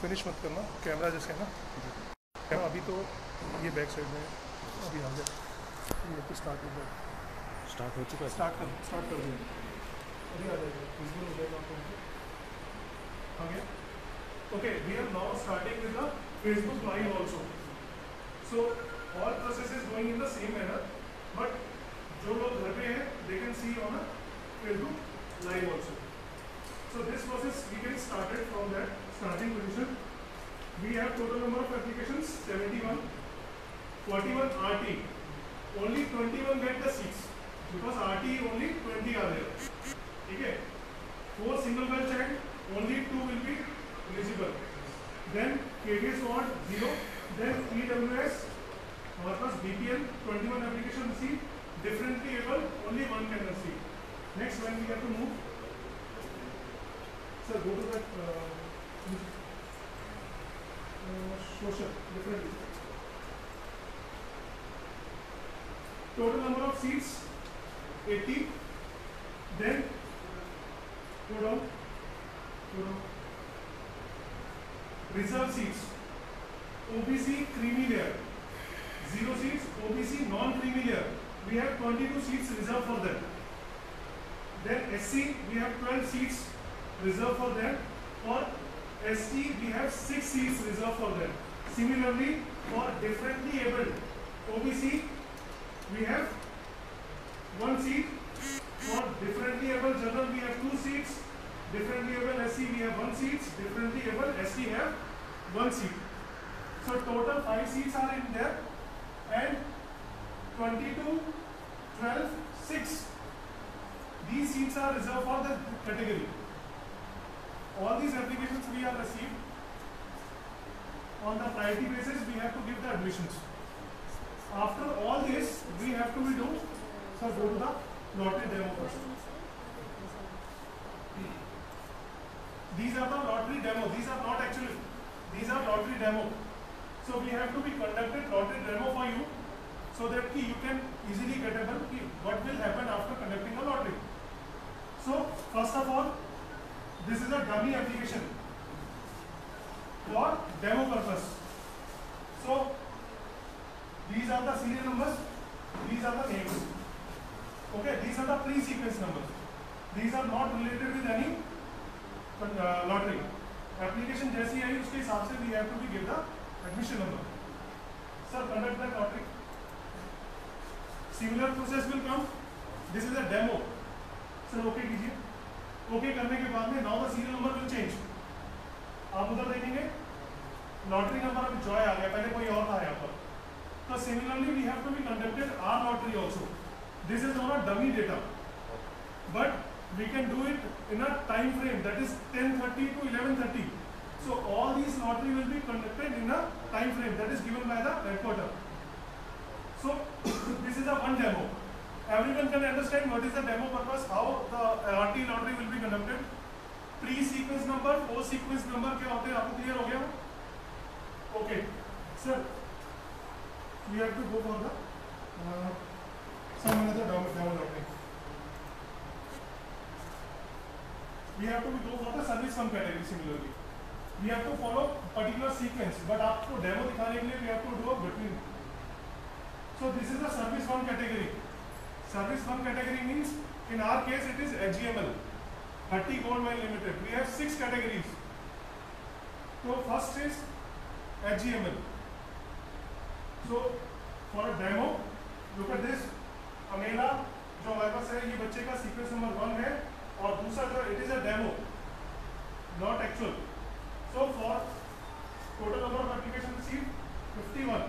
Finish मत करना, camera जैसे है ना, कैमरा अभी तो ये बैक साइड में अभी आ गया, ये तो स्टार्ट हो गया, स्टार्ट हो चुका है। स्टार्ट कर दिया, अभी आ जाएगा, विजुअल हो जाएगा आपको, आ गया। Okay, we are now starting with the Facebook live also. So all process is going in the same manner, but जो लोग घर पे हैं they can see on a Facebook live also. So this process we can start it from that starting position. We have total number of applications 71, 41 RT. Only 21 get the seats because RT only 20 are there. Okay. 4 single well child, only 2 will be eligible. Then KVS ward 0. Then EWS, our pass BPL 21 application received. Differently able, only 1 can receive. Next, when we have to move. Sir, go to that social differently. Total number of seats 80. Then go down. Reserve seats. OBC creamy layer 0 seats. OBC non-creamy layer we have 22 seats reserved for them. Then SC we have 12 seats reserved for them. For ST we have 6 seats reserved for them. Similarly for differently abled OBC we have 1 seat. For differently abled general we have 2 seats. Differently abled SC we have 1 seat. Differently abled ST have 1 seat. So total 5 seats are in there, and 22, 12, 6. These seats are reserved for the category. All these applications we have received. On the priority basis, we have to give the admissions. After all this, we have to do. So go to the lottery demo first. These are the lottery demo. These are not actually. These are lottery demo. So we have to be conducted lottery demo for you, so that you can easily get able what will happen after conducting a lottery. So first of all, this is a dummy application for demo purpose. So these are the serial numbers, these are the names. Okay, these are the pre-sequence numbers. These are not related with any lottery. Application जैसी आई उसके हिसाब से we have to be give the admission number. Sir, conduct the lottery. Similar process will come. This is a demo. Sir, okay कीजिए. Okay करने के बाद में now the serial number will change. आप उधर देखेंगे लॉटरी नंबर अभी Joy आ गया, पहले कोई और था यहाँ पर. तो similarly we have to be conducted our lottery also. This is on a dummy data, but we can do it in a time frame that is 10:30 to 11:30. So all these lottery will be conducted in a time frame that is given by the headquarter. So this is a one demo. Everyone can understand what is the demo purpose, how the RT lottery will be conducted. Pre-sequence number, post-sequence number क्या होते हैं आपको clear हो गया? Okay, sir, we have to go for the some another demo lottery. We have to go for the service fund category. Similarly, we have to follow particular sequence, but आपको demo दिखाने के लिए we have to do a between. So this is the service fund category. Service fund category means in our case it is HGML, Hatti Gold Mine Limited. We have 6 categories. So first is HGML. So for a demo, look at this. अमेला जो हमारे पास है ये बच्चे का sequence number 1 है, और दूसरा जो it is a demo not actual. So for total number of application received 51.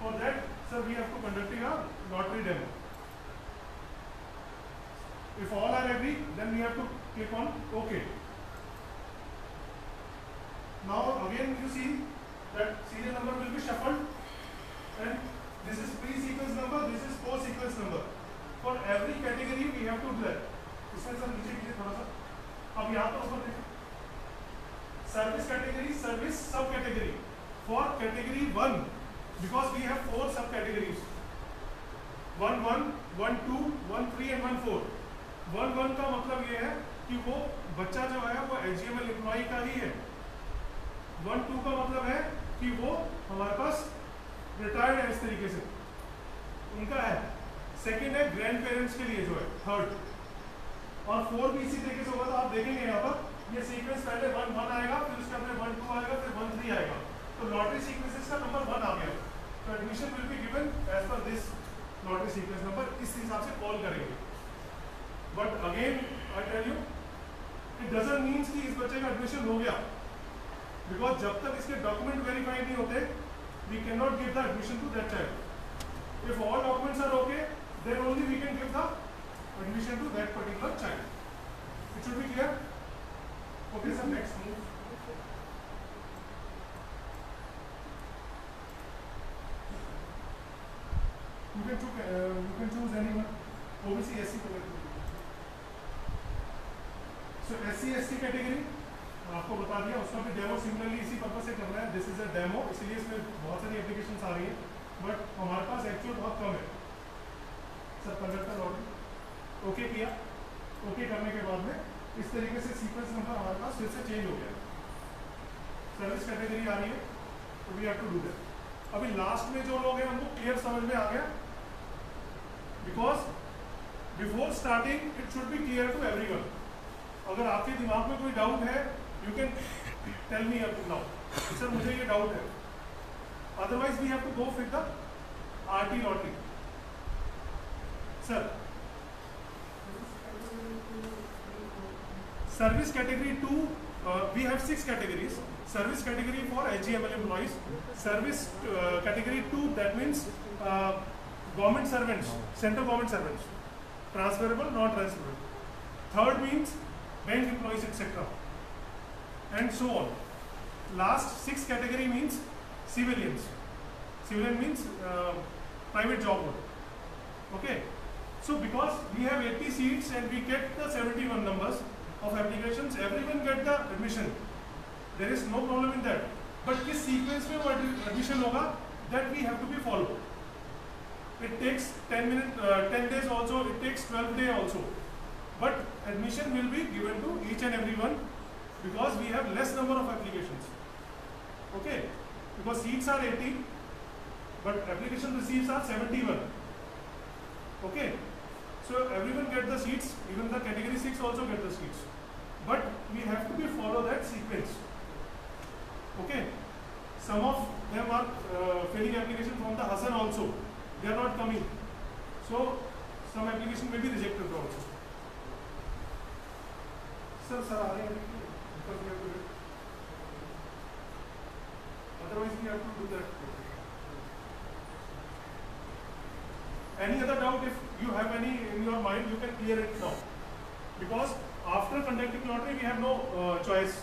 For that sir we have to conducting a lottery demo. If all are agree then we have to click on okay. Now again you see that serial number will be shuffled and this is pre-sequence number, this is post-sequence number. For every category we have to do that. इसमें sir नीचे कीजिए थोड़ा सा. अब यहाँ पर ऊपर देखिए. Service category, service sub-category. For category 1, because we have 4 sub-categories. 1-1, 1-2, 1-3 and 1-4. 1-1 का मतलब ये है कि वो बच्चा जो है वो HGML एम्प्लॉई का ही है. 1-2 का मतलब है कि वो हमारे पास रिटायर्ड है, इस तरीके से उनका है। सेकंड है ग्रैंड पेरेंट्स के लिए जो है थर्ड, और 4 भी इसी तरीके से होगा। तो आप देखेंगे यहाँ पर ये सीक्वेंस पहले 1-1 आएगा, फिर उसके बाद 1-2 आएगा, फिर 1-3 आएगा। तो लॉटरी सीक्वेंसेस का नंबर 1 आ गया, तो admission will be given as per this lottery sequence number, इस हिसाब से कॉल करेंगे। But again I tell you, it doesn't means कि इस बच्चे का एडमिशन हो गया, बिकॉज जब तक इसके डॉक्यूमेंट वेरीफाइड नहीं होते we can not give the admission to that child. If all documents are okay then only we can give the admission to that particular child. It should be clear. Okay, sir. Next move. You can choose anyone. OBC, SC. So SC ST category आपको बता दिया, उसका भी demo similarly इसी purpose से कर रहा है। दिस इज अ डेमो, इसलिए इसमें बहुत सारी एप्लीकेशंस आ रही हैं, बट हमारे पास एक्चुअल बहुत कम है। सर कंडक्टर ऑर्डर ओके किया, ओके करने के बाद में इस तरीके से सीक्वेंस नंबर हमारे पास फिर से चेंज हो गया। सर्विस कैटेगरी आ रही है, तो we have to do that. अभी लास्ट में जो लोग हैं उनको क्लियर समझ में आ गया, because before starting it should be clear to everyone. अगर आपके दिमाग में कोई डाउट है you can tell me up now, sir मुझे ये डाउट है, otherwise we have to go with the RT lottery. Sir Service category 2, we have 6 categories. Service category for HGML employees. Service category 2, that means government servants, central government servants, transferable, not transferable. Third means bank employees, etc. And so on. Last 6 category means civilians. Civilian means private job work. Okay. So because we have 80 seats and we get the 71 numbers of applications, everyone get the admission. There is no problem in that. But किस sequence में वो admission होगा, that we have to be followed. It takes 10 days also. It takes 12 days also. But admission will be given to each and everyone because we have less number of applications. Okay? Because seats are 80, but application receipts are 71. Okay? So everyone get the seats, even the category 6 also get the seats. But we have to be follow that sequence. Okay? Some of them are filling application from the Hassan also. They are not coming. So some application may be rejected also. Sir, are they because we have to do it. Otherwise we have to do that. Any other doubt? If you have any in your mind, you can clear it now. Because after conducting lottery, we have no choice.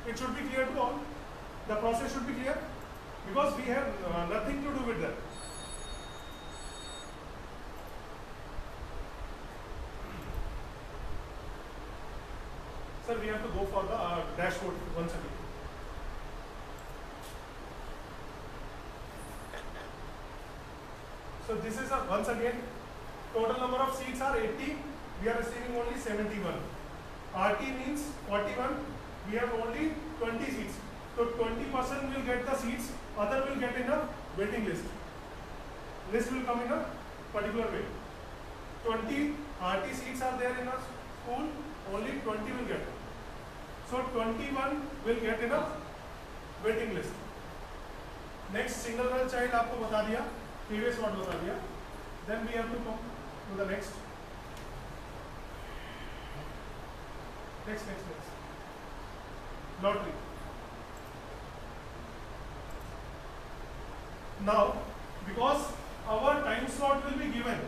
It should be clear to all. The process should be clear because we have nothing to do with that. Sir, we have to go for the dashboard once again. So this is once again total number of seats are 80. We are receiving only 71. RT means 41. We have only 20 seats. So 20% will get the seats. Other will get in a waiting list. List will come in a particular way. 20 RT seats are there in a school. Only 20 will get. So 21 will get in a waiting list. Next single girl child आपको बता दिया. Previous one बता दिया. Then we have to come to the next. Next. Lottery. Now, because our time slot will be given,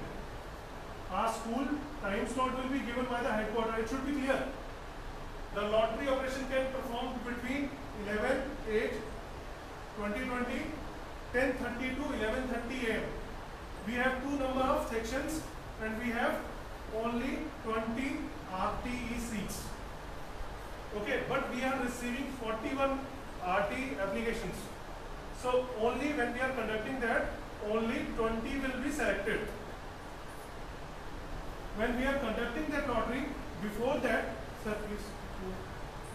our school time slot will be given by the headquarters. It should be clear. The lottery operation can perform between 11/8/2020, 10:30 to 11:30 AM. We have two number of sections and we have only 20 RTE seats. Okay, but we are receiving 41 RT applications. So only when we are conducting that, only 20 will be selected. When we are conducting that lottery, before that, sir please move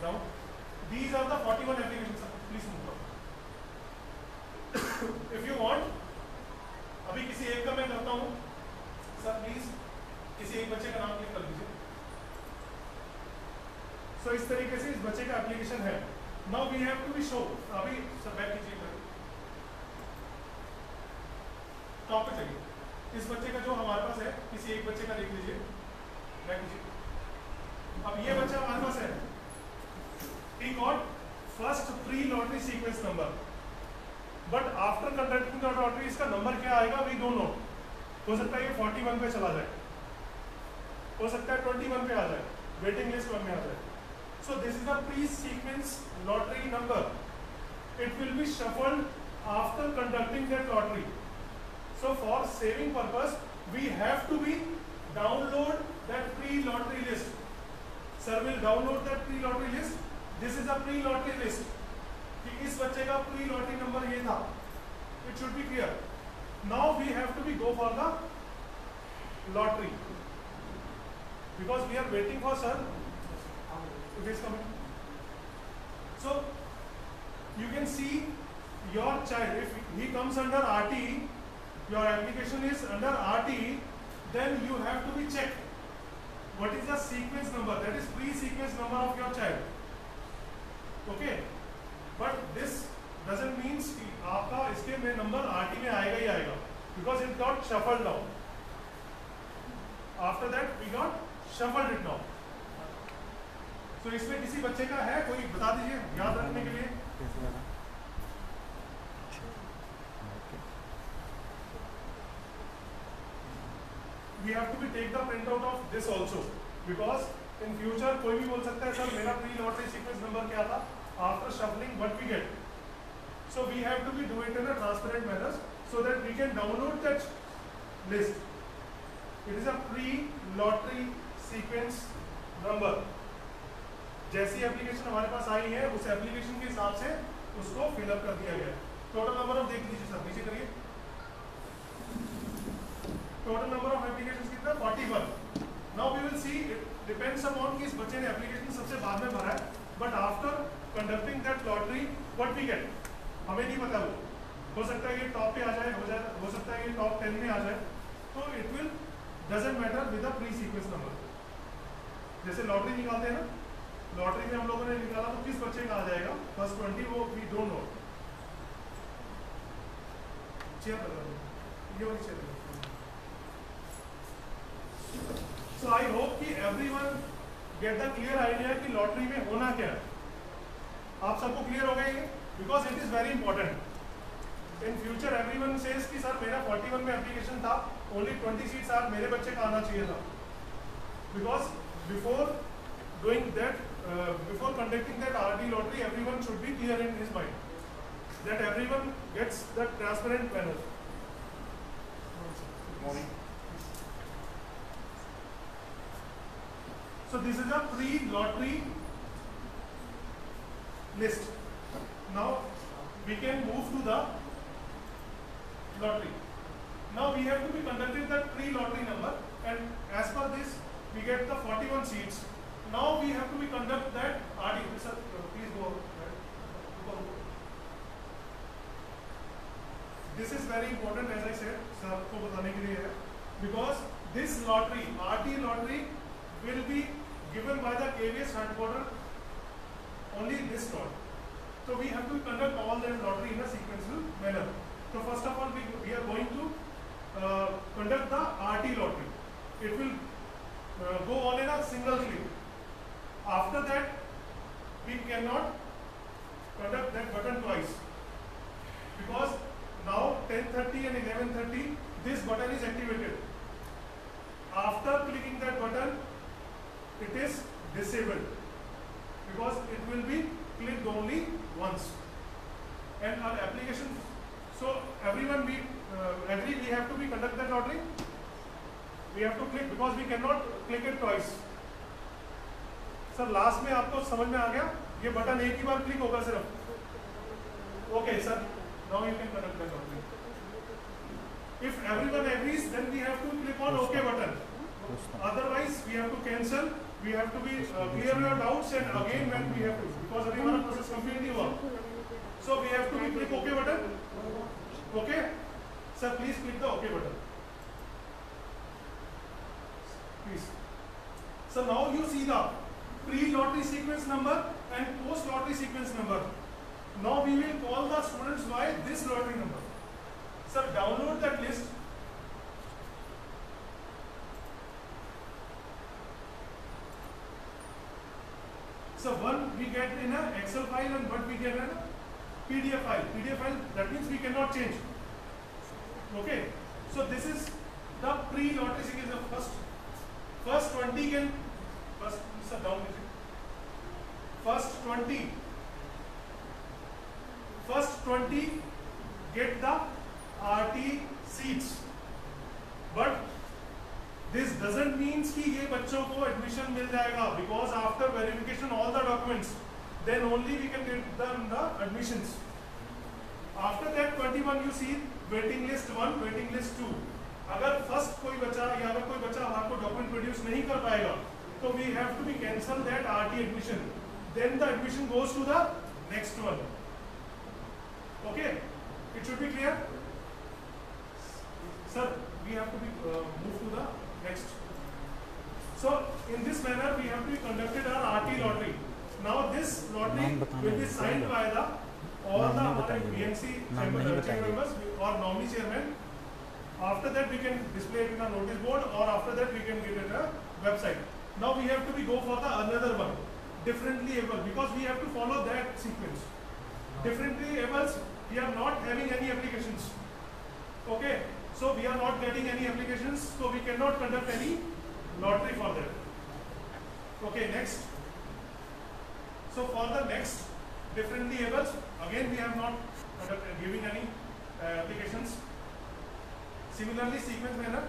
down. These are the 41 applications. Please move on. If you want, अभी किसी एक का मैं करता हूँ sir, please किसी एक बच्चे का नाम क्लिक कर दीजिए. So इस तरीके से इस बच्चे का एप्लीकेशन है. Now we have to be show. अभी सब बैक कीजिए, टॉप पे चलिए. इस बच्चे का जो हमारे पास है, किसी एक बच्चे का देख लीजिए, बैक कीजिए. अब ये बच्चा हमारे पास है, he got first pre-lottery sequence number, but after conducting the lottery इसका नंबर क्या आएगा we don't know. हो सकता है ये 41 पे चला जाए, हो सकता है 21 पे आ जाए, वेटिंग लिस्ट 1 में आ जाए. So this is the pre-sequence lottery number. It will be shuffled after conducting that lottery. So for saving purpose, we have to be download that pre-lottery list. Sir will download that pre-lottery list. This is a pre-lottery list. कि इस बच्चे का pre-lottery number ये था. It should be clear. Now we have to be go for the lottery because we are waiting for sir. It is coming. So you can see your child, if he comes under RT, your application is under RT, then you have to be checked what is the sequence number, that is pre-sequence number of your child. Okay, but this doesn't means कि आपका इसके में number RT में आएगा ही आएगा, because it got shuffled now. After that we got shuffled it now. तो इसमें किसी बच्चे का है, कोई बता दीजिए याद रखने के लिए. We have to be take the printout of this also because in future कोई भी बोल सकता है सर मेरा प्री लॉटरी सीक्वेंस नंबर क्या था, after shuffling what we get. So we have to be do it in a transparent manner so that we can download that list. It is a pre lottery sequence number. जैसी application हमारे पास आई है उस application के हिसाब से उसको fill up कर दिया गया. टोटल नंबर ऑफ देख लीजिए सर, नीचे करिए. टोटल नंबर ऑफ एप्लीकेशन कितना 41. Now we will see, it depends upon कि इस बच्चे ने एप्लीकेशन सबसे बाद में भरा है, but after conducting that lottery what we get हमें नहीं पता. वो हो सकता है ये टॉप पे आ जाए, हो सकता है ये टॉप 10 में आ जाए. तो it will doesn't matter with the pre sequence number. जैसे लॉटरी निकालते हैं ना, लॉटरी में हम लोगों ने निकाला तो किस बच्चे का आ जाएगा फर्स्ट 20, वो वी डोंट नो. चेयर लगा दो, ये वाली चेयर. So I hope कि everyone get the clear idea कि लॉटरी में होना क्या है. आप सबको क्लियर हो गए ये, because it is very important. In future everyone says कि सर मेरा 41 में एप्लीकेशन था, only 20 seats are मेरे बच्चे का आना चाहिए था. Because before doing that, before conducting that RD lottery, everyone should be clear in his mind that everyone gets the transparent panel. Morning. So this is a pre-lottery list. Now we can move to the lottery. Now we have to be conducting the pre-lottery number, and as per this we get the 41 seats. Now we have to be conduct that RD. Sir, please go. This is very important, as I said, sir आपको बताने के लिए है, because this lottery, RD lottery, will be given by the KVS headquarters only this lot. So we have to conduct all the lottery in a sequential manner. So first of all, we are going to conduct the RT lottery. It will go on in a single click. After that, we cannot conduct that button twice because now 10:30 and 11:30 this button is activated. After clicking that button, it is disabled because it will be clicked only once, and our application. So everyone we agree we have to be conduct that lottery. We have to click because we cannot click it twice. Sir last में आपको समझ में आ गया, ये button एक ही बार click होगा सिर्फ. Okay sir, now you can conduct the lottery. If everyone agrees, then we have to click on OK button. Otherwise, we have to cancel. We have to be clear your doubts, and again when we have to, because everyone So we have to click OK button. Okay, sir, please click the OK button. Please. So now you see the pre-lottery sequence number and post-lottery sequence number. Now we will call the students by this lottery number. Sir, download that list. So one we get in an Excel file and one we get in a PDF file. PDF file, that means we cannot change. Okay. So this is the pre-lottery sequence of first 20 can first sir down first 20 get the RT seats, but this doesn't mean कि ये बच्चों को admission मिल जाएगा, because after verification all the documents then only we can get them the admissions. After that 21 you see waiting list 1, waiting list 2. अगर first कोई बच्चा या अगर कोई बच्चा आपको डॉक्यूमेंट प्रोड्यूस नहीं कर पाएगा तो we have to be cancel that RT admission, then the admission goes to the next one. Okay, it should be clear. Sir, we have to be move to the next. So in this manner we have to conducted our RT lottery. Now this lottery will be signed by the all the BNC members or nominee chairman. After that we can display it in a notice board, or after that we can get it a website. Now we have to go for the another one, differently able, because we have to follow that sequence. Differently able, we are not having any applications. Okay. So we are not getting any applications, so we cannot conduct any lottery for that. Okay, next. So for the next differently abled, again we have not giving any applications. Similarly, sequence manner,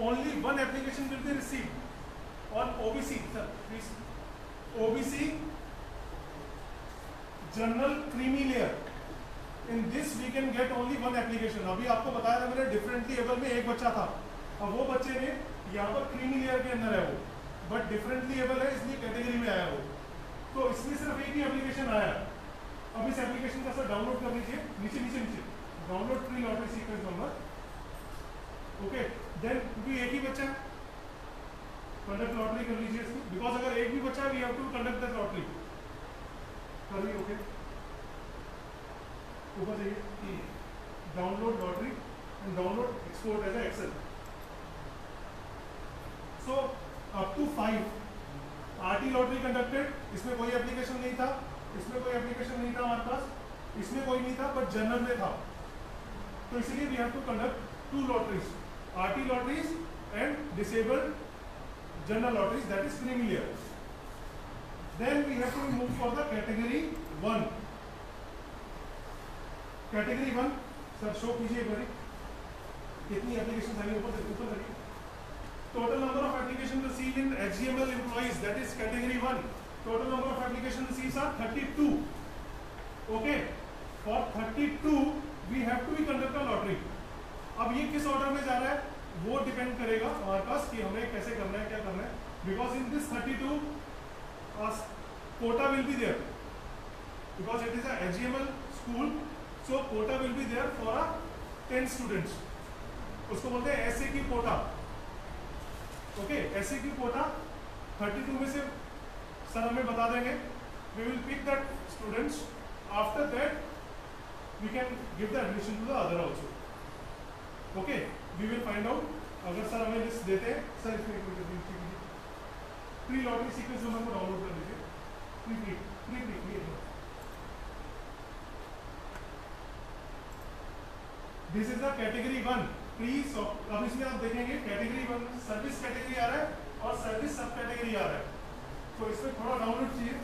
only one application will be received on OBC. Sir, please. OBC General Creamy Layer. In this we can get only one application. अभी आपको बताया था मैंने differently able में एक बच्चा था, अब वो बच्चे ने यहाँ पर क्रीमी लेयर के अंदर है वो, बट डिफरेंटली एबल है इसलिए कैटेगरी में आया वो, तो इसमें सिर्फ एक ही एप्लीकेशन आया. अब इस एप्लीकेशन का सर डाउनलोड कर लीजिए, नीचे download pre lottery sequence number. Okay, then भी एक ही बच्चा है, कंडक्ट लॉटरी कर लीजिए इसमें, बिकॉज अगर एक भी बच्चा है we have to conduct that lottery. करिए. ओके, ऊपर चाहिए download lottery and download export as excel. So up to 5 RT lottery conducted. इसमें कोई एप्लीकेशन नहीं था, इसमें कोई एप्लीकेशन नहीं था हमारे पास, इसमें कोई नहीं था, बट जनरल में था, तो इसलिए we have to conduct 2 lotteries, RT lotteries and disabled general lotteries, that is creamy layer. Then we have to move for the category 1. Category 1 sir show कीजिए एक बार, कितनी एप्लीकेशन आई ऊपर करिए. Total number of application receive in HGML employees, that is category 1. Total number of application receives are 32. Okay, for 32 we have to be conduct a lottery. अब ये किस ऑर्डर में जा रहा है वो डिपेंड करेगा हमारे पास कि हमें कैसे करना है, क्या करना है, because in this 32 quota will be there, because it is a HGML school. So quota will be there for 10 students. उसको बोलते हैं ऐसे की कोटा. ओके, ऐसे की कोटा 32 में से सर हमें बता देंगे. We will pick that students. After that we can give the admission to the other also. Okay, we will find out. अगर सर हमें लिस्ट देते हैं, सर इसमें प्री लॉटरी सीक्वेंस नंबर को डाउनलोड कर लीजिए. Pre this is the category 1 pre. अब इसमें आप देखेंगे कैटेगरी 1 सर्विस कैटेगरी आ रहा है और सर्विस सब कैटेगरी आ रहा है, तो इसमें थोड़ा डाउनलोड चाहिए.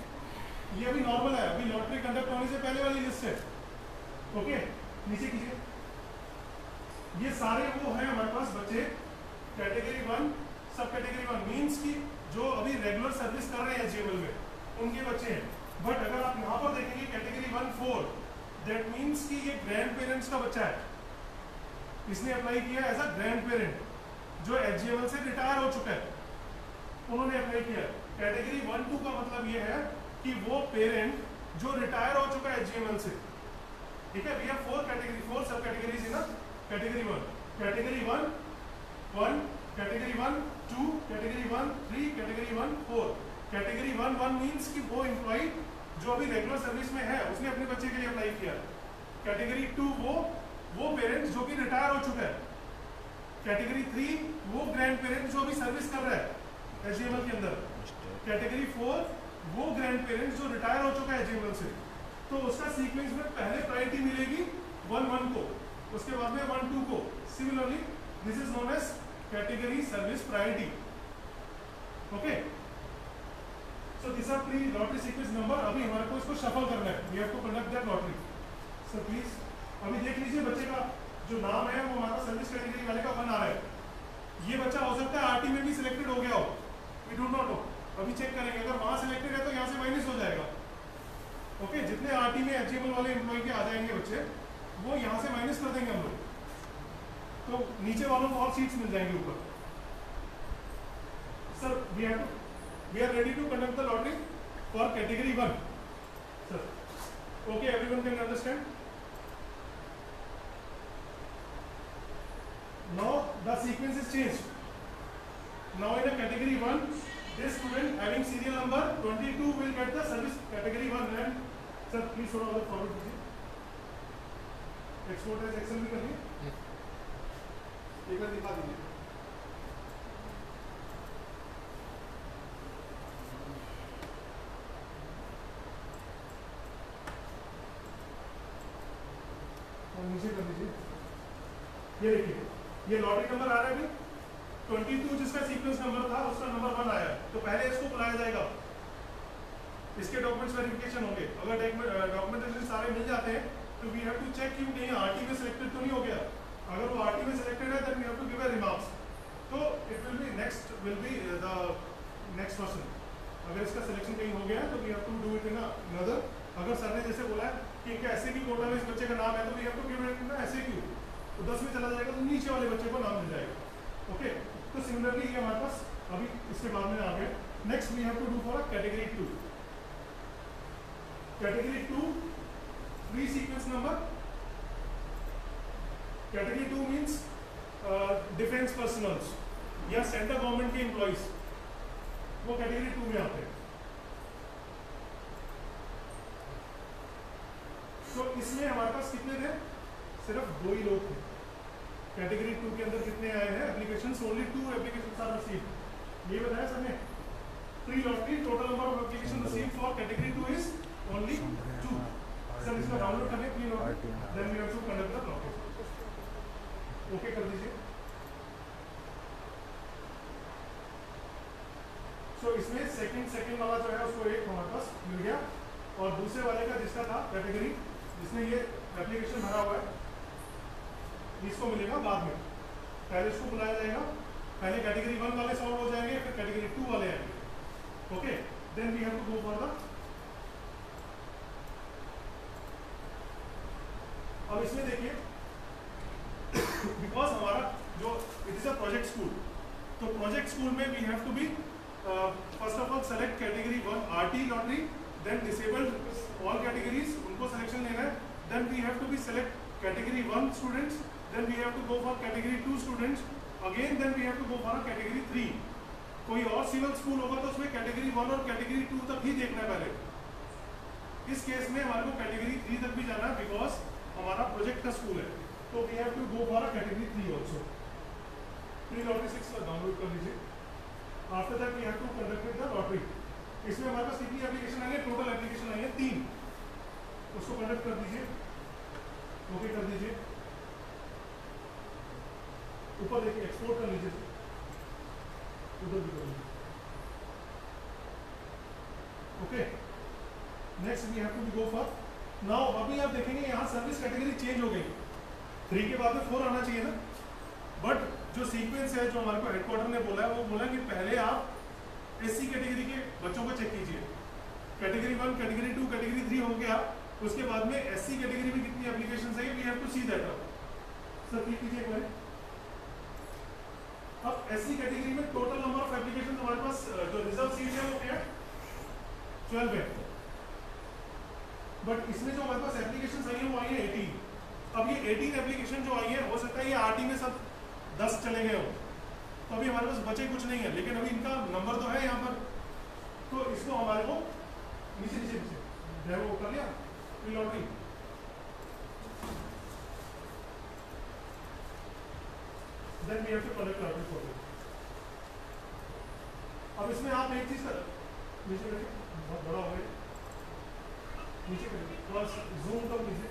ये अभी नॉर्मल है, अभी लॉटरी कंडक्ट होने से पहले वाली लिस्ट है. ओके, नीचे कीजिए. ये सारे वो हैं हमारे पास बच्चे कैटेगरी 1 सब कैटेगरी 1 मीन्स की जो अभी रेगुलर सर्विस कर रहे हैं HGML में उनके बच्चे हैं. बट अगर आप यहाँ पर देखेंगे कैटेगरी 1-4, दैट मीन्स कि ये ग्रैंड पेरेंट्स का बच्चा है, इसने अप्लाई किया एज अ ग्रैंड पेरेंट जो HGML से रिटायर हो चुका है. उन्होंने अप्लाई किया। कैटेगरी 1 2 का मतलब ये है कि वो पेरेंट जो रिटायर हो चुका है एचजीएमएल से, ठीक है। वी हैव 4 कैटेगरी, 4 सब categories in category 1, category 1 category 1 2, category 1 3, category 1 4। Category 1 means कि वो एम्प्लॉय जो अभी रेगुलर सर्विस में है उसने अपने बच्चे के लिए अप्लाई किया। कैटेगरी 2 वो पेरेंट जो कि रिटायर हो चुका है। कैटेगरी 3 वो ग्रैंड पेरेंट जो अभी सर्विस कर रहा है एचजीएमएल के अंदर। कैटेगरी 4 वो ग्रैंड पेरेंट जो रिटायर हो चुका है एचजीएमएल से। तो उसका सीक्वेंस में पहले प्रायोरिटी मिलेगी 1 को, उसके बाद में 1 2 को। Similarly this is known as category service priority. Okay, so this are pre lottery sequence number. अभी हमारे को इसको शफल करना है, we have to conduct that lottery. Sir please अभी देख लीजिए बच्चे का जो नाम है वो हमारा सर्विस कैटेगरी वाले का 1 आ रहा है। ये बच्चा हो सकता है आरटी में भी सिलेक्टेड हो गया हो, वी डू नॉट नो, अभी चेक करेंगे। अगर वहां सिलेक्टेड है तो यहाँ से माइनस हो जाएगा। ओके, जितने आरटी में एचजीएमएल वाले एम्प्लॉय के आ जाएंगे बच्चे, वो यहाँ से माइनस कर देंगे हम लोग, तो नीचे वालों को और सीट्स मिल जाएंगे ऊपर। Sir we are ready to conduct the lottery for category 1। Sir okay, everyone can understand. Now the sequence is changed. Now in a category 1, this student having serial number 22 will get the service category 1 and sir please थोड़ा और forward कीजिए। Export as Excel भी करिए, एक बार दिखा दीजिए। और नीचे कर दीजिए। ये देखिए ये लॉटरी नंबर आ रहा है अभी 22 जिसका सीक्वेंस नंबर था उसका नंबर 1 आया, तो पहले इसको बुलाया जाएगा, इसके डॉक्यूमेंट्स वेरिफिकेशन होंगे। अगर डॉक्यूमेंटेशन सारे मिल जाते हैं तो वी हैव टू चेक कि कहीं आरटी में सिलेक्टेड तो नहीं हो गया। अगर वो आरटी में सिलेक्टेड है then we have to give a remarks, तो it will be next the next person. अगर इसका सिलेक्शन कहीं हो गया है तो we have to do it in another. अगर सर ने जैसे बोला है कि इनका ऐसे भी कोटा में इस बच्चे का नाम है तो we have to give it in ऐसे क्यों, तो 10 में चला जाएगा तो नीचे वाले बच्चे को नाम मिल जाएगा। ओके, तो सिमिलरली ये हमारे पास अभी इसके बाद में आ गया। Next we have to do for category 2। Category 2 3 sequence number. Category 2 means defence personnels या सेंट्रल गवर्नमेंट के एम्प्लॉइज, वो कैटेगरी 2 में आते हैं। तो इसमें हमारे पास कितने थे, सिर्फ 2 ही लोग थे। कैटेगरी 2 के अंदर कितने आए हैं applications, only 2 applications are received. ये बताया सर ने, pre lottery total number of application received for category 2 is only 2। Sir इसको डाउनलोड करिए pre lottery, then we have to conduct the lottery. Okay कर दीजिए। सो इसमें सेकंड वाला जो है उसको 1 हमारे पास मिल गया, और दूसरे वाले का जिसका था कैटेगरी जिसने ये एप्लीकेशन भरा हुआ है इसको मिलेगा बाद में। पहले इसको बुलाया जाएगा, पहले कैटेगरी 1 वाले सॉल्व हो जाएंगे, फिर कैटेगरी 2 वाले आएंगे। Okay, then we have to go for the. अब इसमें देखिए बिकॉज हमारा जो it is a project school, तो प्रोजेक्ट स्कूल में we have to be first of all select category 1 RT lottery, then disabled all categories उनको selection लेना है, then we have to be select category 1 students, then we have to go for category 2 students, again then we have to go for a category 3। कोई और civil school होगा तो उसमें category 1 और category 2 तक ही देखना है पहले। इस केस में हमारे को कैटेगरी 3 तक भी जाना है बिकॉज हमारा प्रोजेक्ट का स्कूल है, तो we have to go for a category 3 also. Pre lottery 6 पर डाउनलोड कर लीजिए। After that we have to conduct the lottery. इसमें हमारे पास कितनी एप्लीकेशन आई है, टोटल एप्लीकेशन आई है 3, उसको कंडक्ट कर दीजिए। ओके कर दीजिए, ऊपर देखिए एक्सपोर्ट कर लीजिए, उधर भी कर लीजिए। Okay, next we have to go for now. अभी आप देखेंगे यहाँ सर्विस कैटेगरी चेंज हो गई, 3 के बाद में 4 आना चाहिए ना, बट जो सीक्वेंस है जो हमारे को हेडक्वार्टर ने बोला है वो बोला कि पहले आप एससी कैटेगरी के बच्चों को चेक कीजिए। कैटेगरी 1 कैटेगरी 2 कैटेगरी 3 हो गया, उसके बाद में एससी कैटेगरी में कितनी एप्लीकेशंस है we have to see that. Sir click कीजिए एक बार। अब एससी कैटेगरी में टोटल नंबर ऑफ एप्लीकेशन हमारे पास जो रिजर्व सीट है वो क्या है 12 है, बट इसमें जो हमारे पास एप्लीकेशन आई है वो आई है 18। अब ये 18 एप्लीकेशन जो आई है हो सकता है ये आरटी में सब 10 चले गए हो, तो अभी हमारे पास बचे कुछ नहीं है, लेकिन अभी इनका नंबर तो है यहाँ पर, तो इसको हमारे को नीचे नीचे नीचे वो कर लिया pre lottery. Then we have to collect lottery for it. अब इसमें आप एक चीज कर नीचे करिए, बहुत बड़ा हो गया, नीचे करिए थोड़ा जूम कर लीजिए।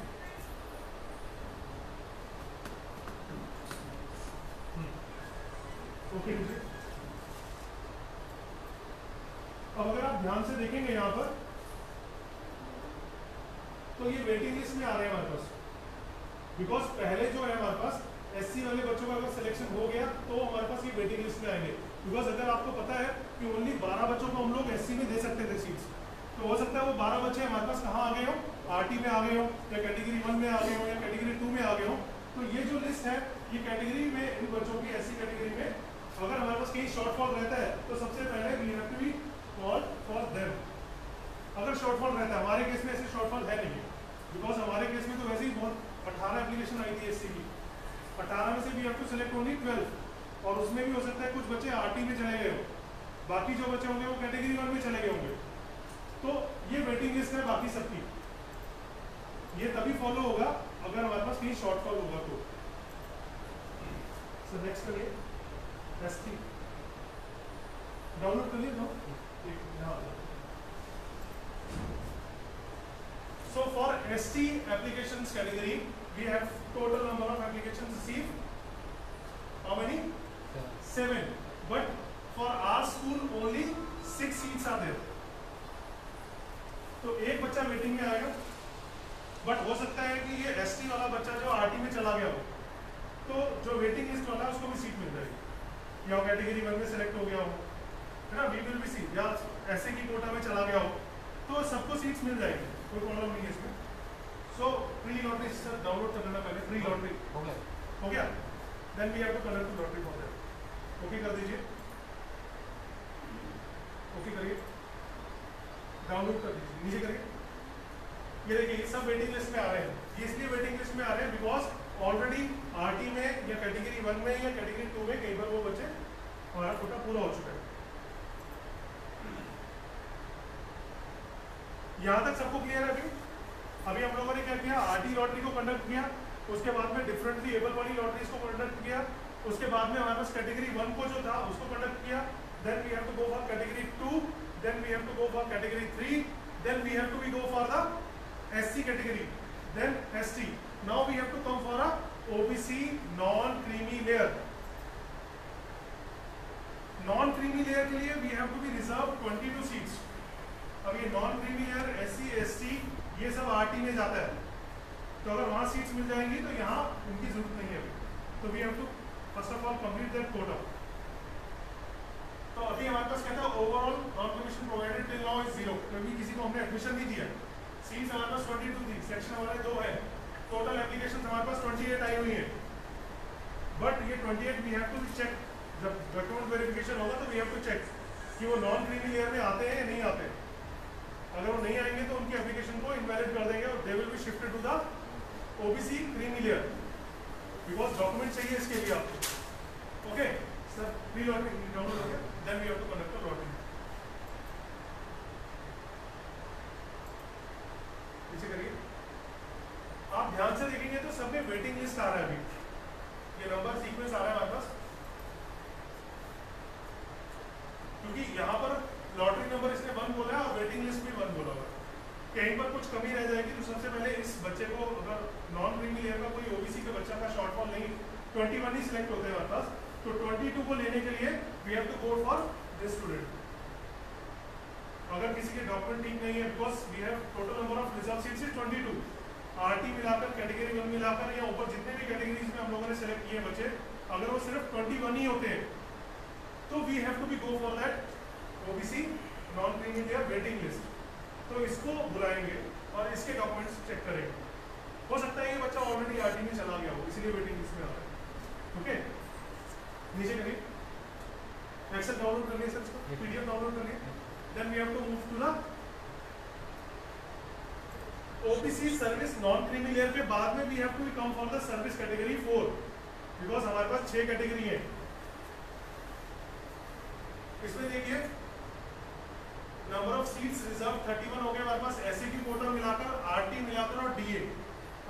ओके लीजिए। अब अगर आप ध्यान से देखेंगे यहाँ पर तो ये वेटिंग लिस्ट में आ रहे हैं हमारे पास, बिकॉज पहले जो है हमारे पास एससी वाले बच्चों का अगर सिलेक्शन हो गया तो हमारे पास ये वेटिंग लिस्ट में आएंगे। बिकॉज अगर आपको पता है कि ओनली 12 बच्चों को हम लोग एससी में दे सकते थे सीट्स, तो हो सकता है वो 12 बच्चे हमारे पास कहाँ आ गए हो, आरटी में आ गए हो, या कैटेगरी 1 में आ गए हो, या कैटेगरी 2 में आ गए हो। तो ये जो लिस्ट है ये कैटेगरी में इन बच्चों की एससी कैटेगरी में अगर हमारे पास कहीं शॉर्टफॉल रहता है तो सबसे पहले we have to be call for them. अगर शॉर्टफॉल रहता है, हमारे केस में ऐसे शॉर्टफॉल है नहीं, बिकॉज हमारे केस में तो वैसे ही बहुत 18 एप्लीकेशन आई थी एससी की, 18 में से we have to select only 12, और उसमें भी हो सकता है कुछ बच्चे आरटी में चले गए हो, बाकी जो बच्चे होंगे वो कैटेगरी 1 में चले गए होंगे। तो ये वेटिंग लिस्ट है बाकी सबकी, ये तभी फॉलो होगा अगर हमारे पास कहीं शॉर्टफॉल होगा तो। सो नेक्स्ट करिए एसटी डाउनलोड करिए ना, so for ST applications category we have total number of applications received how many 7, but for our school only 6 seats are there, तो एक बच्चा वेटिंग में आएगा, बट हो सकता है कि ये ST वाला बच्चा जो RT में चला गया हो तो जो वेटिंग लिस्ट वाला है उसको भी सीट मिल जाएगी, या कैटेगरी 1 में सेलेक्ट हो गया हो, है ना, वी विल बी सीट, या ऐसे की कोटा में चला गया हो, तो सबको सीट्स मिल जाएगी, कोई प्रॉब्लम नहीं है इसमें। So pre lottery sir download कर लेना पहले, प्री लॉटरी हो गया, then we have to collect the lottery for that. Okay कर दीजिए, ओके करिए, डाउनलोड कर दीजिए, नीचे करिए। ये देखिए सब वेटिंग लिस्ट में आ रहे हैं, ये इसलिए वेटिंग लिस्ट में आ रहे हैं बिकॉज ऑलरेडी आरटी में या कैटेगरी 1 में या कैटेगरी 2 में कई बार वो बच्चे हमारा कोटा पूरा हो चुका है। यहाँ तक सबको क्लियर है? अभी हम लोगों ने क्या किया, आरटी लॉटरी को कंडक्ट किया, उसके बाद में डिफरेंटली एबल वाली लॉटरीज को कंडक्ट किया, उसके बाद में हमारे पास कैटेगरी 1 को जो था उसको कंडक्ट किया, then we have to go for category 2, then we have to go for category 3, then we have to go for the SC category, then ST. Now we have to come for a OBC non creamy layer. Non creamy layer के लिए we have to be reserve 22 seats. अब ये non creamy layer SC ST ये सब RT में जाता है, तो अगर वहाँ सीट्स मिल जाएंगी तो यहाँ उनकी जरूरत नहीं है, तो we have to first of all complete that quota. तो अभी हमारे पास कहता है overall non commission provided till now is 0, क्योंकि किसी को हमने एडमिशन नहीं दिया। सीट्स हमारे पास 22 थी, सेक्शन हमारे 2 है, टोटल एप्लीकेशन हमारे पास 28 आई हुई है, बट ये 28 वी हैव टू चेक, जब डॉक्यूमेंट वेरिफिकेशन होगा तो वी हैव टू चेक कि वो नॉन क्रीमी लेयर में आते हैं या नहीं आते हैं। अगर वो नहीं आएंगे तो उनकी एप्लीकेशन को इनवैलिड कर देंगे और they will be shifted to the OBC creamy layer, because document चाहिए इसके लिए आपको। Okay sir, pre lottery download हो गया, then we have to conduct the lottery. नीचे करिए, आप ध्यान से देखेंगे तो सब में वेटिंग लिस्ट आ रहा है, अभी ये नंबर सीक्वेंस आ रहा है हमारे पास, क्योंकि यहाँ पर लॉटरी नंबर इसने 1 बोला है और वेटिंग लिस्ट भी 1 बोला हुआ है। कहीं पर कुछ कमी रह जाएगी तो सबसे पहले इस बच्चे को, अगर नॉन क्रीमी लेयर का कोई ओबीसी का बच्चा का शॉर्टफॉल नहीं, 21 ही सिलेक्ट होते हैं हमारे पास, तो 22 को लेने के लिए we have to go for this student. अगर किसी के डॉक्यूमेंट ठीक नहीं है, because we have total number of reserve seats is 22, RT मिलाकर कैटेगरी 1 मिलाकर या ऊपर जितने भी कैटेगरीज में हम लोगों ने सेलेक्ट किए बच्चे, अगर वो सिर्फ 21 ही होते हैं तो we have to be go for that OBC non creamy layer waiting list. तो इसको बुलाएंगे और इसके डॉक्यूमेंट्स चेक करेंगे। हो सकता है ये बच्चा ऑलरेडी आरटी में चला गया हो, इसलिए वेटिंग लिस्ट में आ रहा है। ओके नीचे करिए, एक्सेल डाउनलोड कर लिया सर, इसको पीडीएफ डाउनलोड कर लिया. Then we have to move to the OBC service non creamy layer के बाद में we have to come for the service category 4 because हमारे पास 6 कैटेगरी है. इसमें देखिए नंबर ऑफ सीट्स रिजर्व 31 हो गए हमारे पास, एसएक्यू कोटा मिलाकर, आरटी मिलाकर और डीए.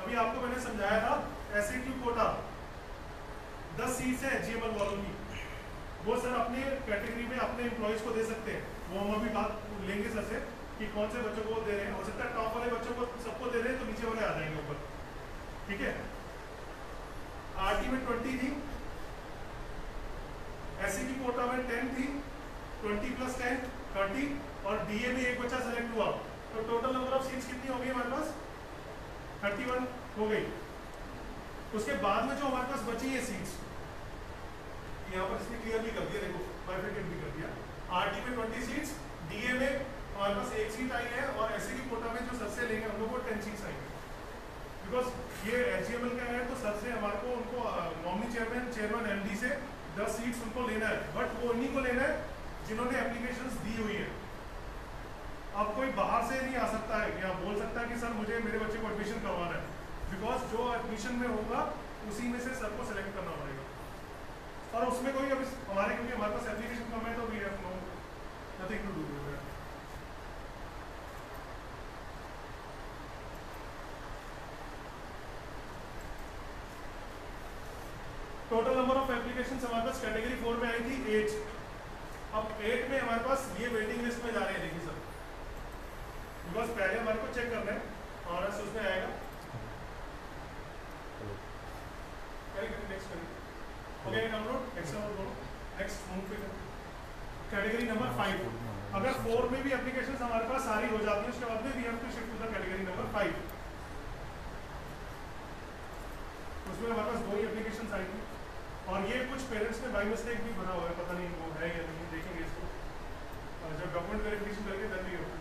अभी आपको मैंने समझाया था एसएक्यू कोटा 10 सीट्स है जीएमएल वालों की, वो सर अपने कैटेगरी में अपने एम्प्लॉइज को दे सकते हैं. वो हम अभी बात लेंगे सर से कि कौन से बच्चों को दे रहे हैं. हो सकता है टॉप वाले बच्चों को सबको दे रहे हैं तो नीचे वाले आ जाएंगे ऊपर. ठीक है. आरटी में 20 थी, एसएक्यू कोटा में 10 थी, 20 + 10 30 और डीए में एक बच्चा सेलेक्ट हुआ. तो टोटल नंबर ऑफ सीट्स कितनी हो गई हमारे पास? 31 हो गई. उसके बाद में जो हमारे पास बची है सीट्स, यहाँ पर इसने क्लियर भी कर दिया, देखो बाइफरकेट भी कर दिया. आरटी में 20 सीट्स, डीए में हमारे पास 1 सीट आई है और एसएक्यू कोटा में जो सर से लेंगे हम लोग को 10 सीट्स आएंगे. बिकॉज ये एचजीएमएल का है तो सर से हमारे को उनको नॉमिनी चेयरमैन एमडी से 10 सीट्स उनको लेना है. बट वो उन्हीं को लेना है जिन्होंने एप्लीकेशंस दी हुई है. अब कोई बाहर से नहीं आ सकता है या बोल सकता है कि सर मुझे मेरे बच्चे को एडमिशन करवाना है, बिकॉज जो एडमिशन में होगा उसी में से सर को सेलेक्ट करना पड़ेगा. और उसमें कोई अभी हमारे क्योंकि हमारे पास एप्लीकेशन कम है तो we have no nothing to do with that. Total number of applications हमारे पास कैटेगरी 4 में आई थी 8. अब 8 में हमारे पास ये वेटिंग लिस्ट में जा रहे हैं. देखिए सर, बिकॉज पहले हमारे को चेक करना है और उसमें आएगा. नेक्स्ट करिए. हो गया डाउनलोड. नेक्स्ट मूव पे कैटेगरी नंबर 5. अगर 4 में भी एप्लीकेशंस हमारे पास सारी हो जाती है उसके बाद में we have to shift to the category number 5. उसमें हमारे पास 2 ही एप्लीकेशंस आई थी और ये कुछ पेरेंट्स ने बाय मिस्टेक भी भरा हुआ है, पता नहीं वो है या नहीं, देखेंगे इसको जब डॉक्यूमेंट वेरिफिकेशन करेंगे तब भी होगा.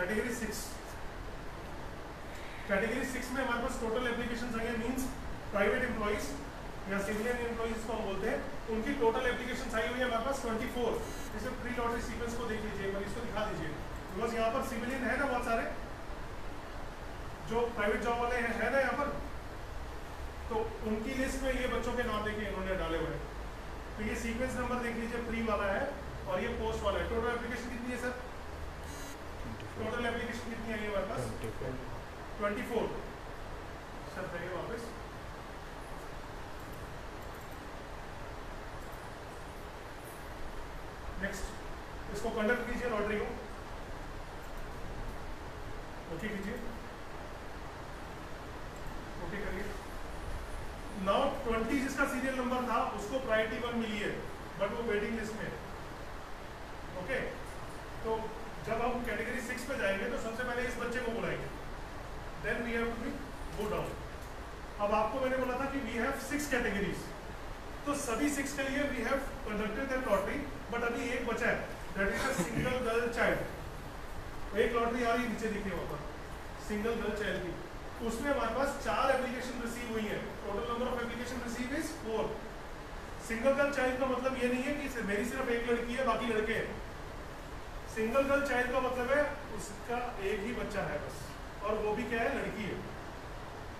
कैटेगरी 6. कैटेगरी 6 में हमारे पास टोटल एप्लीकेशंस आई है, मींस प्राइवेट एम्प्लॉइज या सिविलियन एम्प्लॉइज को हम बोलते हैं, उनकी टोटल एप्लीकेशंस आई हुई है हमारे पास 24. जैसे प्री लॉटरी सीक्वेंस को देख लीजिए, मैं इसको दिखा दीजिए, बिकॉज यहाँ पर सिविलियन है ना बहुत सारे जो प्राइवेट जॉब वाले हैं, है ना यहाँ पर, तो उनकी लिस्ट में ये बच्चों के नाम देखिए इन्होंने डाले हुए हैं. तो ये सीक्वेंस नंबर देख लीजिए, प्री वाला है और ये पोस्ट वाला है. टोटल एप्लीकेशन कितनी है सर? टोटल एप्लीकेशन कितनी आई है हमारे पास? 24. सर जाइए वापस. नेक्स्ट इसको कंडक्ट कीजिए लॉटरी को. ओके कीजिए, ओके करिए. नाउ 20 जिसका सीरियल नंबर था उसको प्रायोरिटी 1 मिली है बट वो वेटिंग लिस्ट में. ओके, तो जब हम कैटेगरी 6 पे जाएंगे तो सबसे पहले इस बच्चे को बुलाएंगे. Then we have to go down. अब आपको मैंने बोला था कि वी हैव 6 कैटेगरीज, तो सभी 6 के लिए we have conducted that lottery. But अभी एक बचा है, that is a single girl child. एक लॉटरी आ रही नीचे देखिए वहाँ पर, सिंगल गर्ल चाइल्ड की. उसमें हमारे पास 4 एप्लीकेशन रिसीव हुई है. Total number of application receive is 4. Single girl child का मतलब ये नहीं है कि मेरी सिर्फ एक लड़की है बाकी लड़के हैं. सिंगल गर्ल चाइल्ड का मतलब है उसका एक ही बच्चा है बस, और वो भी क्या है, लड़की है.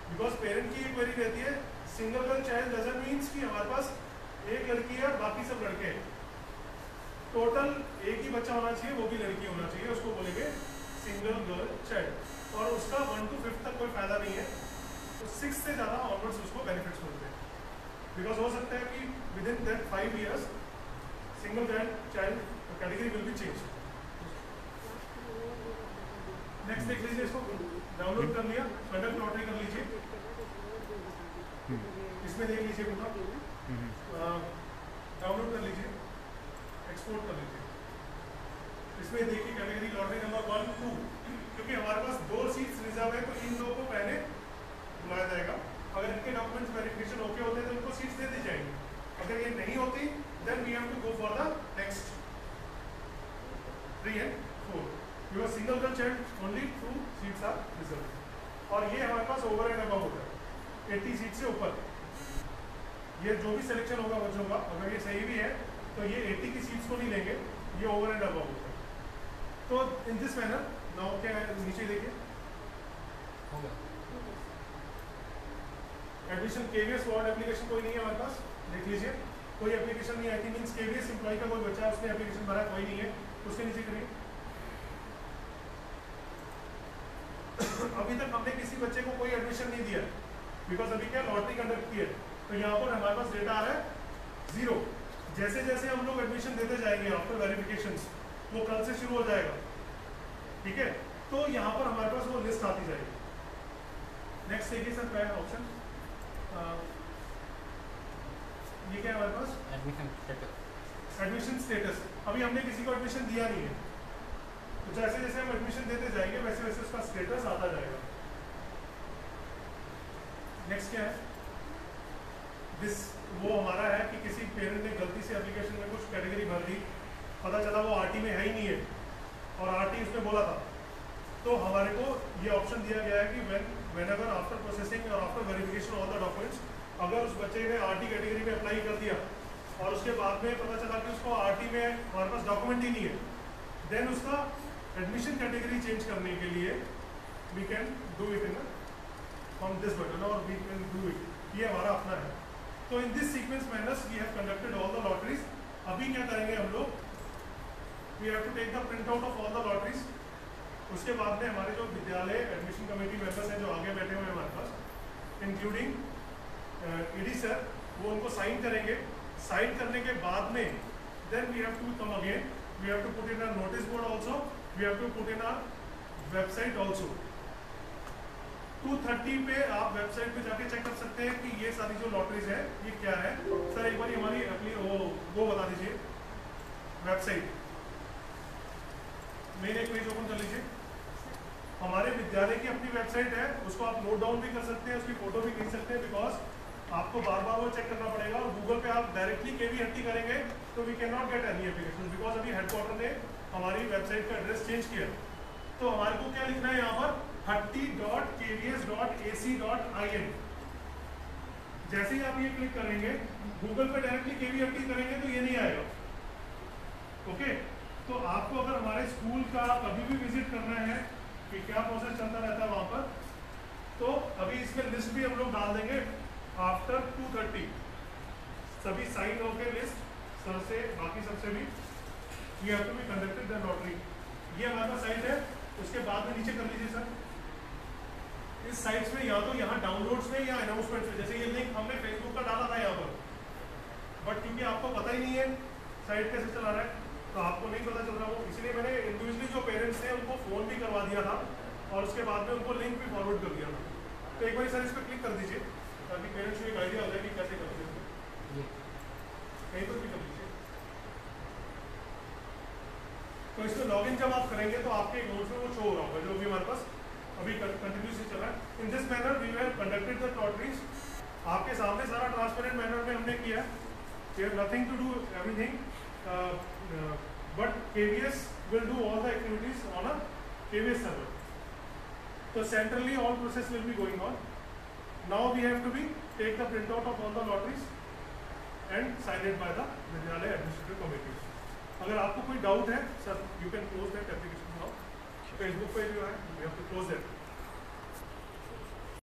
बिकॉज पेरेंट की एक क्वेरी रहती है, single girl child doesn't means कि हमारे पास एक लड़की है और बाकी सब लड़के हैं. टोटल एक ही बच्चा होना चाहिए, वो भी लड़की होना चाहिए, उसको बोलेंगे सिंगल गर्ल चाइल्ड. और उसका 1 to 5 तक कोई फायदा नहीं है, तो 6 से ज़्यादा ऑनवर्ड्स उसको बेनिफिट्स मिलते हैं. बिकॉज हो सकता है कि with in that 5 years single girl child category will be change. Next देख लीजिए, इसको डाउनलोड कर लिया, कंडक्ट लॉटरी कर लीजिए. इसमें देख लीजिए पूरा डाउनलोड कर लीजिए, एक्सपोर्ट कर लीजिए. इसमें देखिए कैटेगरी लॉटरी नंबर 1, 2, क्योंकि हमारे पास 2 सीट्स रिजर्व है तो इन 2 को पहले बुलाया जाएगा. अगर इनके डॉक्यूमेंट्स वेरिफिकेशन ओके होते हैं तो इनको सीट्स दे दी जाएंगी. अगर ये नहीं होती then we have to go for the next 3 and 4. Your single girl child only 2 seats 80 seat से ऊपर। ये जो भी सिलेक्शन होगा बच्चों का, अगर ये सही भी है तो ये 80 की सीट्स को नहीं लेंगे, ये ओवर एंड अबव होगा। तो इन दिस मैनर नाउ क्या है, नीचे देखिए एडमिशन केवीएस वार्ड एप्लीकेशन कोई नहीं है हमारे पास, देख लीजिए कोई एप्लीकेशन नहीं आई थी, मीन्स केवीएस एम्प्लॉय का कोई बच्चा है उसने एप्लीकेशन भरा, कोई नहीं है, उसके नीचे करिए। अभी तक हमने किसी बच्चे को कोई एडमिशन नहीं दिया बिकॉज अभी क्या लॉटरी कंडक्ट की है, तो यहाँ पर हमारे पास डेटा आ रहा है 0। जैसे जैसे हम लोग एडमिशन देते जाएंगे आफ्टर वेरिफिकेशन, वो कल से शुरू हो जाएगा, ठीक है, तो यहाँ पर हमारे पास वो लिस्ट आती जाएगी। नेक्स्ट देखिए सर क्या है ऑप्शन, ये क्या है हमारे पास एडमिशन स्टेटस। अभी हमने किसी को एडमिशन दिया नहीं है, तो जैसे जैसे हम एडमिशन देते जाएंगे वैसे वैसे उसका स्टेटस आता जाएगा। नेक्स्ट क्या है, दिस वो हमारा है कि किसी पेरेंट ने गलती से एप्लीकेशन में कुछ कैटेगरी भर दी, पता चला वो आरटी में है ही नहीं है और आरटी उसने बोला था, तो हमारे को ये ऑप्शन दिया गया है कि whenever आफ्टर प्रोसेसिंग और after verification all the documents, अगर उस बच्चे ने आरटी कैटेगरी में अप्लाई कर दिया और उसके बाद में पता चला कि उसको आरटी में हमारे पास डॉक्यूमेंट ही नहीं है, देन उसका एडमिशन कैटेगरी चेंज करने के लिए we can do it in from this button और वी कैन डू इट, ये हमारा अपना है। तो in this sequence manners we have conducted all the lotteries. अभी क्या करेंगे हम लोग, we have to take the print out of all the lotteries. उसके बाद में हमारे जो विद्यालय एडमिशन कमेटी मेंबर्स हैं जो आगे बैठे हुए हैं हमारे पास, इंक्लूडिंग ईडी सर, वो उनको साइन करेंगे। साइन करने के बाद में then we have to come again, we have to put in a notice board also, we have to put in a website also. 2:30 पे आप वेबसाइट पे जाके चेक कर सकते हैं कि ये सारी जो लॉटरीज है ये क्या है। सर एक बार हमारी अपनी वो बता दीजिए वेबसाइट, मेन एक पेज ओपन कर लीजिए। हमारे विद्यालय की अपनी वेबसाइट है, उसको आप नोट डाउन भी कर सकते हैं, उसकी फोटो भी खींच सकते हैं, बिकॉज आपको बार बार वो चेक करना पड़ेगा। और गूगल पे आप डायरेक्टली KVHT करेंगे तो we can not get any application, because अभी हेडक्वार्टर ने हमारी वेबसाइट का एड्रेस चेंज किया। तो हमारे को क्या लिखना है यहाँ पर, 30.kvs.ac.in। जैसे ही आप ये क्लिक करेंगे, गूगल पे डायरेक्टली KVHT करेंगे तो ये नहीं आएगा, ओके। तो आपको अगर हमारे स्कूल का कभी भी विजिट करना है कि क्या प्रोसेस चलता रहता है वहाँ पर, तो अभी इसमें लिस्ट भी हम लोग डाल देंगे आफ्टर 2:30, सभी साइन होके लिस्ट सर से बाकी सबसे भी, ये have to be conducted the lottery. ये हमारा साइट है, उसके बाद में नीचे कर लीजिए सर। इस साइट्स में या तो यहाँ डाउनलोड्स में या अनाउंसमेंट्स में, जैसे ये लिंक हमने फेसबुक का डाला था यहाँ पर, बट क्योंकि आपको पता ही नहीं है साइट कैसे चला रहा है, तो आपको नहीं पता चल रहा वो, इसलिए मैंने इंडिविजुअली जो पेरेंट्स थे उनको फ़ोन भी करवा दिया था और उसके बाद में उनको लिंक भी फॉरवर्ड कर दिया था। तो एक बार सर इस पर क्लिक कर दीजिए ताकि पेरेंट्स को एक आइडिया हो जाए कि कैसे करते हैं, कहीं पर भी कर लीजिए। तो इसमें लॉगिन जब आप करेंगे तो आपके नोट्स में वो शो हो रहा होगा जो भी हमारे पास अभी कंटिन्यूसली चल रहा है। In this manner we have conducted the lotteries, आपके सामने सारा ट्रांसपेरेंट मैनर में हमने किया है। We have nothing to do everything, but KVS will do all the activities on a KVS server. So centrally all process will be going on. Now we have to take the printout of all the lotteries and sign it by the Vidyalaya Administrative Committee. अगर आपको कोई doubt है sir, you can close that application now. Facebook पे जो है, we have to close that.